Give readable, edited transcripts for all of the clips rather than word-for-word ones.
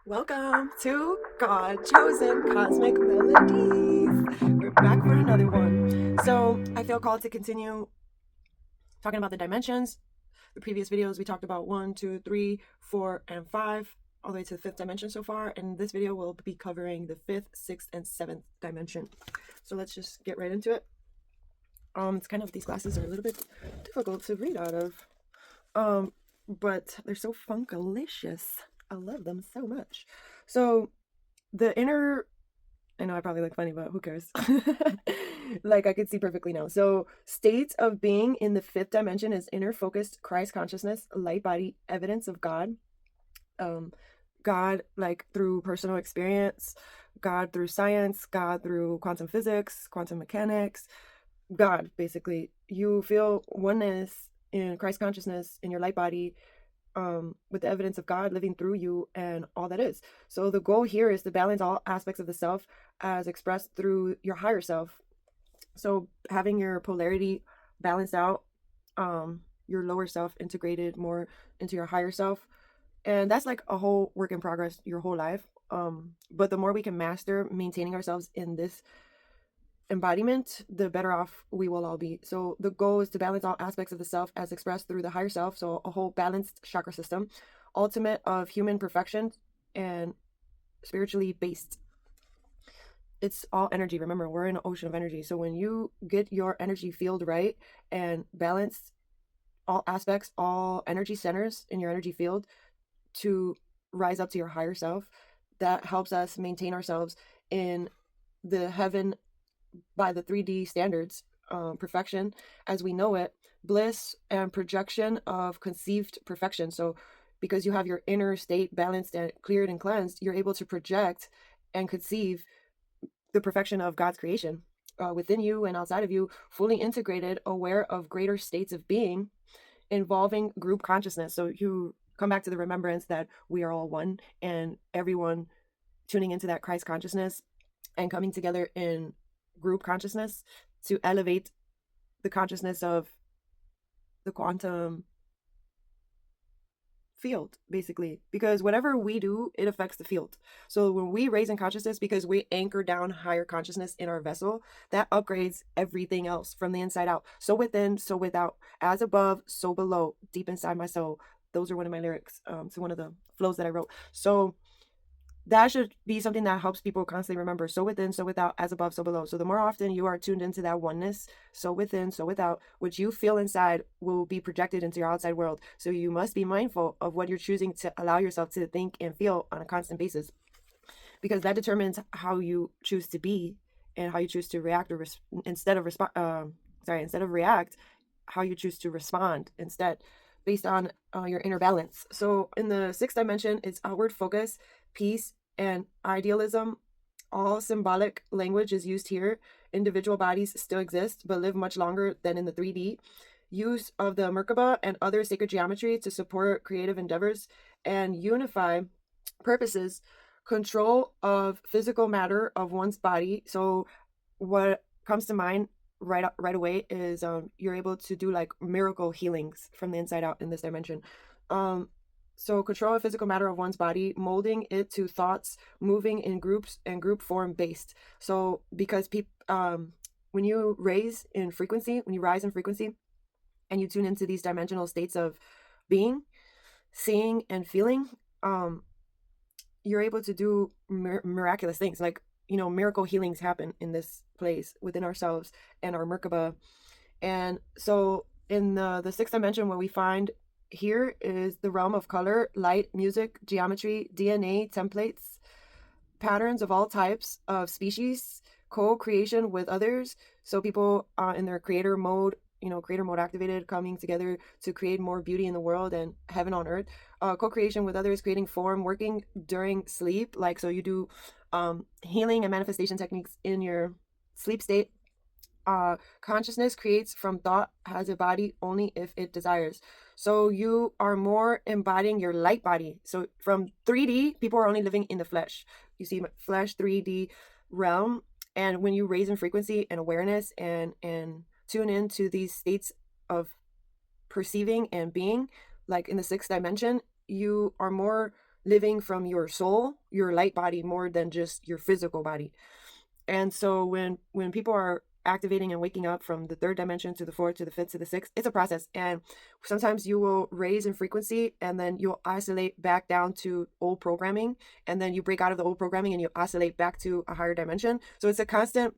Welcome to God Chosen Cosmic Melodies. We're back for another one. So I feel called to continue talking about the dimensions. The previous videos we talked about 1, 2, 3, 4, and 5, all the way to the 5th dimension so far. And this video will be covering the 5th, 6th, and 7th dimension. So let's just get right into it. It's kind of, these glasses are a little bit difficult to read out of. But they're so funkalicious. I love them so much. So the inner, I know I probably look funny, but who cares? Like I could see perfectly now. So states of being in the 5th dimension is inner focused Christ consciousness, light body, evidence of God. God like through personal experience, God through science, God through quantum physics, quantum mechanics, God basically. You feel oneness in Christ consciousness in your light body, with the evidence of God living through you and all that is. So the goal here is to balance all aspects of the self as expressed through your higher self. So having your polarity balanced out, your lower self integrated more into your higher self. And that's like a whole work in progress your whole life. But the more we can master maintaining ourselves in this embodiment, the better off we will all be. So the goal is to balance all aspects of the self as expressed through the higher self. So a whole balanced chakra system, ultimate of human perfection and spiritually based. It's all energy. Remember, we're in an ocean of energy. So when you get your energy field right and balance all aspects, all energy centers in your energy field to rise up to your higher self, that helps us maintain ourselves in the heaven by the 3D standards, perfection as we know it, bliss and projection of conceived perfection. So because you have your inner state balanced and cleared and cleansed, you're able to project and conceive the perfection of God's creation within you and outside of you, fully integrated, aware of greater states of being involving group consciousness. So you come back to the remembrance that we are all one, and everyone tuning into that Christ consciousness and coming together in group consciousness to elevate the consciousness of the quantum field, basically, because whatever we do, it affects the field. So when we raise in consciousness, because we anchor down higher consciousness in our vessel, that upgrades everything else from the inside out. So within, so without, as above, so below, deep inside my soul. Those are one of my lyrics to one of the flows that I wrote. So that should be something that helps people constantly remember. So within, so without, as above, so below. So the more often you are tuned into that oneness, so within, so without, what you feel inside will be projected into your outside world. So you must be mindful of what you're choosing to allow yourself to think and feel on a constant basis, because that determines how you choose to be and how you choose to react, or instead of react, how you choose to respond instead, based on your inner balance. So in the 6th dimension, it's outward focus, peace, and idealism. All symbolic language is used here. Individual bodies still exist, but live much longer than in the 3D. Use of the Merkaba and other sacred geometry to support creative endeavors and unify purposes. Control of physical matter of one's body. So what comes to mind right away is you're able to do like miracle healings from the inside out in this dimension. So control of physical matter of one's body, molding it to thoughts, moving in groups and group form based. So because when you rise in frequency and you tune into these dimensional states of being, seeing, and feeling, you're able to do miraculous things. Like, miracle healings happen in this place within ourselves and our Merkaba. And so in the 6th dimension, what we find here is the realm of color, light, music, geometry, DNA, templates, patterns of all types of species, co-creation with others. So people in their creator mode activated, coming together to create more beauty in the world and heaven on earth. Co-creation with others, creating form, working during sleep. Like, so you do healing and manifestation techniques in your sleep state. Consciousness creates from thought, has a body only if it desires. So you are more embodying your light body. So from 3D, people are only living in the flesh. You see flesh 3D realm. And when you raise in frequency and awareness and tune into these states of perceiving and being, like in the 6th dimension, you are more living from your soul, your light body, more than just your physical body. And so when people are activating and waking up from the third dimension to the fourth to the fifth to the sixth, it's a process. And sometimes you will raise in frequency and then you'll oscillate back down to old programming, and then you break out of the old programming and you oscillate back to a higher dimension. So it's a constant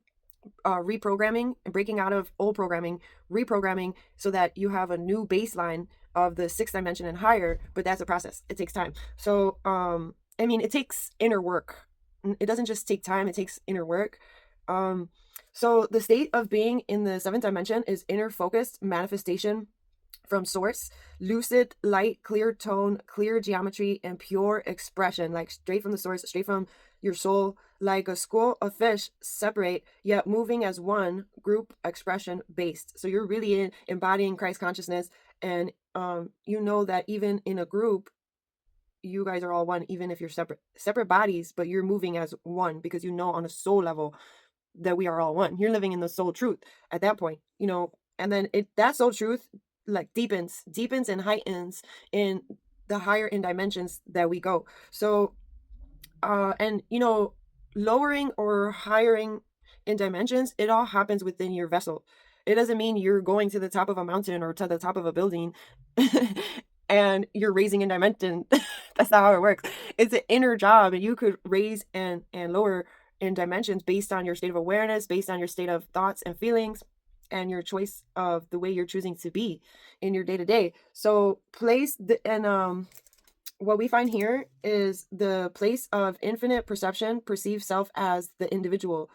reprogramming and breaking out of old programming, reprogramming, so that you have a new baseline of the sixth dimension and higher. But that's a process. It takes time. So I mean, it takes inner work. It doesn't just take time, it takes inner work. So the state of being in the seventh dimension is inner focused manifestation from source, lucid light, clear tone, clear geometry, and pure expression, like straight from the source, straight from your soul, like a school of fish, separate yet moving as one, group expression based. So you're really embodying Christ consciousness, and you know that even in a group, you guys are all one, even if you're separate bodies, but you're moving as one, because you know on a soul level that we are all one. You're living in the soul truth at that point, you know. And then that soul truth like deepens and heightens in the higher in dimensions that we go. So and you know, lowering or hiring in dimensions, it all happens within your vessel. It doesn't mean you're going to the top of a mountain or to the top of a building and you're raising in dimension. That's not how it works. It's an inner job, and you could raise and lower in dimensions based on your state of awareness, based on your state of thoughts and feelings, and your choice of the way you're choosing to be in your day to day. So what we find here is the place of infinite perception perceives self as the individual.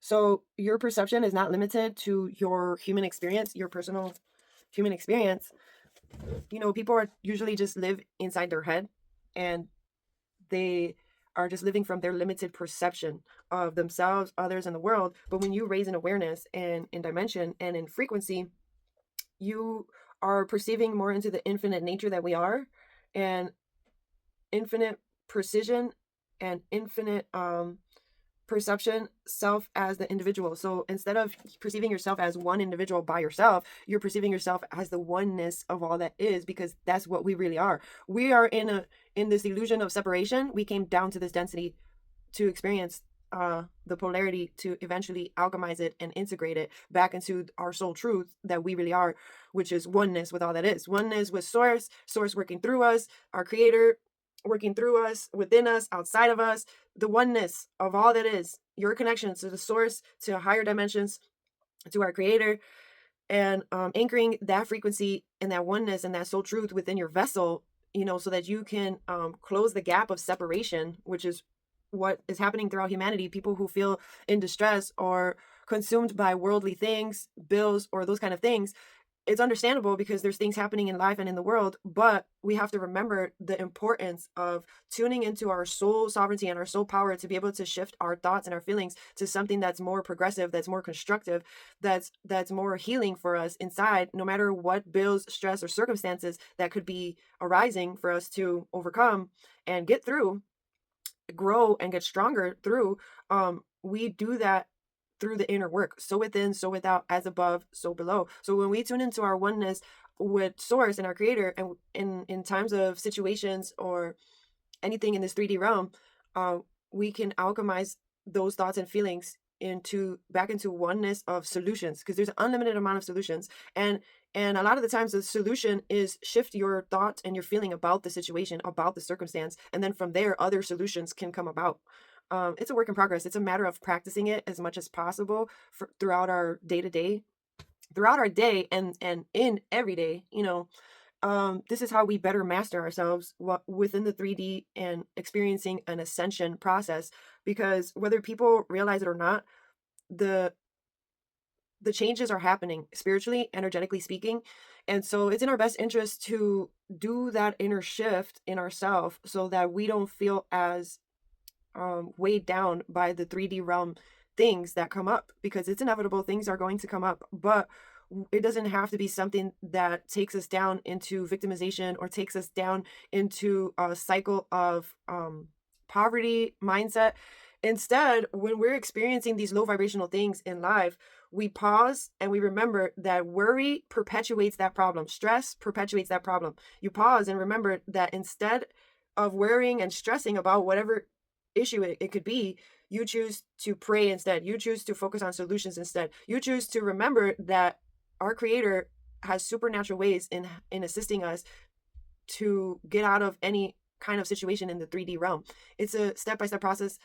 So your perception is not limited to your human experience, your personal human experience. You know, people are usually just live inside their head, and they are just living from their limited perception of themselves, others, and the world. But when you raise in awareness and in dimension and in frequency, you are perceiving more into the infinite nature that we are, and infinite precision and infinite perception self as the individual. So instead of perceiving yourself as one individual by yourself, you're perceiving yourself as the oneness of all that is, because that's what we really are. We are in this illusion of separation. We came down to this density to experience the polarity, to eventually alchemize it and integrate it back into our soul truth that we really are, which is oneness with all that is. Oneness with source working through us, our creator working through us, within us, outside of us, the oneness of all that is, your connection to the source, to higher dimensions, to our creator, and anchoring that frequency and that oneness and that soul truth within your vessel, you know, so that you can close the gap of separation, which is what is happening throughout humanity. People who feel in distress or consumed by worldly things, bills, or those kind of things, it's understandable because there's things happening in life and in the world, but we have to remember the importance of tuning into our soul sovereignty and our soul power to be able to shift our thoughts and our feelings to something that's more progressive, that's more constructive, that's more healing for us inside, no matter what bills, stress, or circumstances that could be arising for us to overcome and get through, grow and get stronger through. We do that through the inner work. So within, so without, as above, so below. So when we tune into our oneness with source and our creator, and in times of situations or anything in this 3D realm, we can alchemize those thoughts and feelings back into oneness of solutions, because there's an unlimited amount of solutions. And a lot of the times the solution is shift your thought and your feeling about the situation, about the circumstance, and then from there other solutions can come about. It's a work in progress. It's a matter of practicing it as much as possible throughout our day-to-day, throughout our day, and in every day. You know, this is how we better master ourselves within the 3D and experiencing an ascension process. Because whether people realize it or not, the changes are happening spiritually, energetically speaking. And so it's in our best interest to do that inner shift in ourselves so that we don't feel as weighed down by the 3D realm things that come up, because it's inevitable. Things are going to come up, but it doesn't have to be something that takes us down into victimization or takes us down into a cycle of poverty mindset. Instead, when we're experiencing these low vibrational things in life, we pause and we remember that worry perpetuates that problem. Stress perpetuates that problem. You pause and remember that instead of worrying and stressing about whatever issue it could be, you choose to pray instead. You choose to focus on solutions instead. You choose to remember that our creator has supernatural ways in assisting us to get out of any kind of situation in the 3D realm. It's a step-by-step process.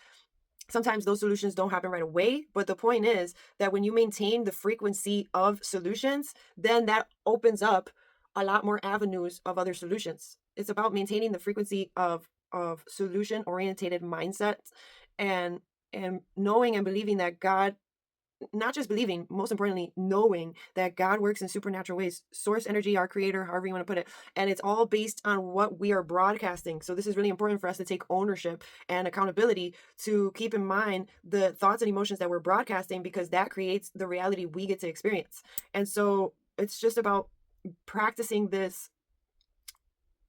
Sometimes those solutions don't happen right away, but the point is that when you maintain the frequency of solutions, then that opens up a lot more avenues of other solutions. It's about maintaining the frequency of solution oriented mindsets, and knowing and believing that God, not just believing, most importantly, knowing that God works in supernatural ways, source energy, our creator, however you want to put it. And it's all based on what we are broadcasting. So this is really important for us to take ownership and accountability, to keep in mind the thoughts and emotions that we're broadcasting, because that creates the reality we get to experience. And so it's just about practicing this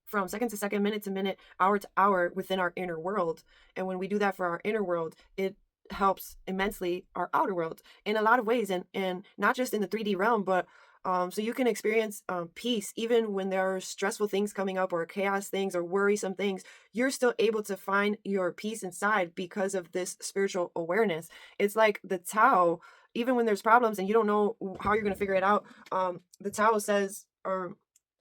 from second to second, minute to minute, hour to hour within our inner world. And when we do that for our inner world, it helps immensely our outer world in a lot of ways, and not just in the 3D realm, but so you can experience peace even when there are stressful things coming up, or chaos things, or worrisome things. You're still able to find your peace inside because of this spiritual awareness. It's like the Tao. Even when there's problems and you don't know how you're going to figure it out, the Tao says, or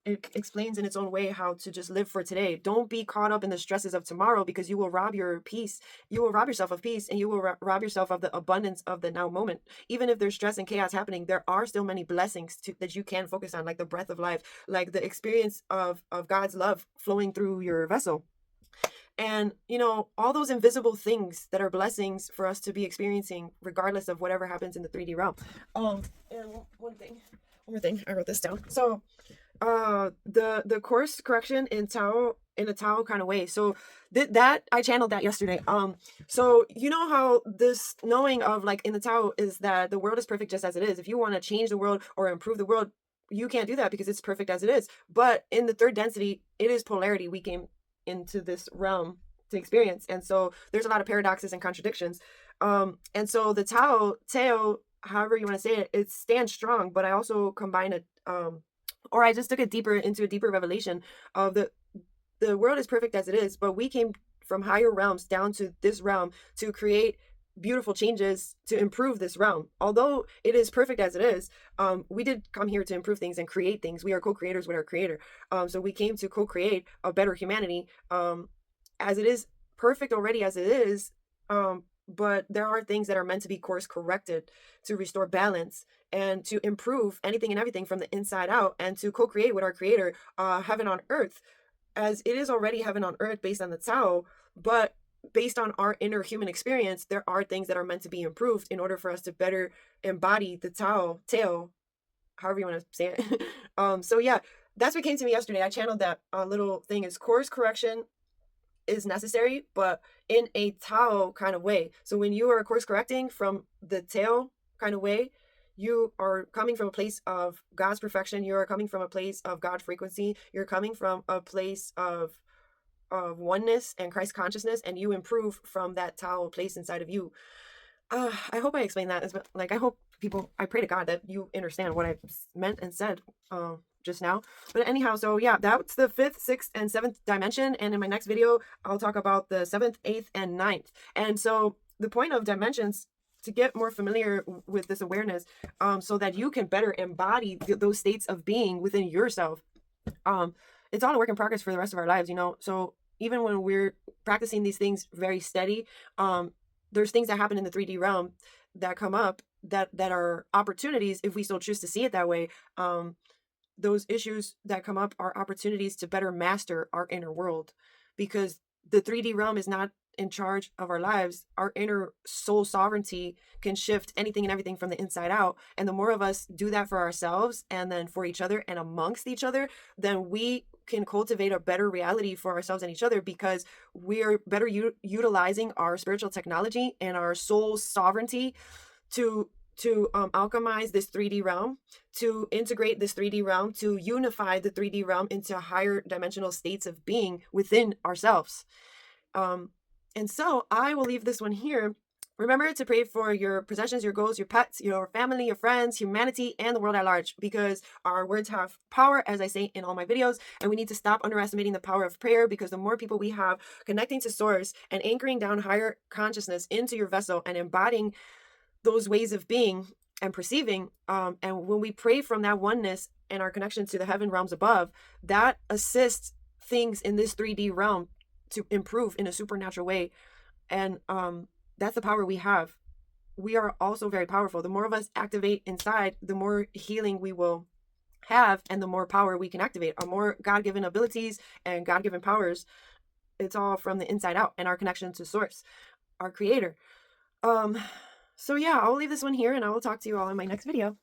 it explains in its own way, how to just live for today. Don't be caught up in the stresses of tomorrow, because you will rob your peace. You will rob yourself of peace, and you will rob yourself of the abundance of the now moment. Even if there's stress and chaos happening, there are still many blessings that you can focus on, like the breath of life, like the experience of God's love flowing through your vessel. And, all those invisible things that are blessings for us to be experiencing, regardless of whatever happens in the 3D realm. And one more thing, I wrote this down. So, the course correction in a Tao kind of way. So that I channeled that yesterday. So you know how this knowing of, like, in the Tao, is that the world is perfect just as it is. If you want to change the world or improve the world, you can't do that because it's perfect as it is. But in the third density, it is polarity we came into this realm to experience. And so there's a lot of paradoxes and contradictions. And so the Tao, however you want to say it stands strong, but I also combine it, or I just took it into a deeper revelation of the world is perfect as it is, but we came from higher realms down to this realm to create beautiful changes to improve this realm. Although it is perfect as it is, we did come here to improve things and create things. We are co-creators with our creator. So we came to co-create a better humanity, as it is perfect already as it is. But there are things that are meant to be course corrected to restore balance and to improve anything and everything from the inside out, and to co-create with our creator, heaven on earth, as it is already heaven on earth based on the Tao. But based on our inner human experience, there are things that are meant to be improved in order for us to better embody the Tao, however you want to say it. So yeah, that's what came to me yesterday. I channeled that little thing, is course correction is necessary, but in a Tao kind of way. So when you are course correcting from the Tao kind of way, you are coming from a place of God's perfection. You are coming from a place of God frequency. You're coming from a place of oneness and Christ consciousness, and you improve from that Tao place inside of you. I hope I explained that. Like, I pray to God that you understand what I meant and said just now. But anyhow, so yeah, that's the 5th, 6th, and 7th dimension. And in my next video, I'll talk about the 7th, 8th, and 9th. And so the point of dimensions, to get more familiar with this awareness, so that you can better embody those states of being within yourself. It's all a work in progress for the rest of our lives, So even when we're practicing these things very steady, there's things that happen in the 3D realm that come up that are opportunities, if we still choose to see it that way. Those issues that come up are opportunities to better master our inner world, because the 3D realm is not in charge of our lives. Our inner soul sovereignty can shift anything and everything from the inside out. And the more of us do that for ourselves, and then for each other and amongst each other, then we can cultivate a better reality for ourselves and each other, because we're better utilizing our spiritual technology and our soul sovereignty to alchemize this 3D realm, to integrate this 3D realm, to unify the 3D realm into higher dimensional states of being within ourselves. And so I will leave this one here. Remember to pray for your possessions, your goals, your pets, your family, your friends, humanity, and the world at large, because our words have power, as I say in all my videos, and we need to stop underestimating the power of prayer, because the more people we have connecting to source and anchoring down higher consciousness into your vessel and embodying those ways of being and perceiving, and when we pray from that oneness and our connection to the heaven realms above, that assists things in this 3D realm to improve in a supernatural way. And that's the power we have. We are also very powerful. The more of us activate inside, the more healing we will have, and the more power we can activate, our more God-given abilities and God-given powers. It's all from the inside out, and our connection to source, our creator. So yeah, I'll leave this one here, and I will talk to you all in my next video.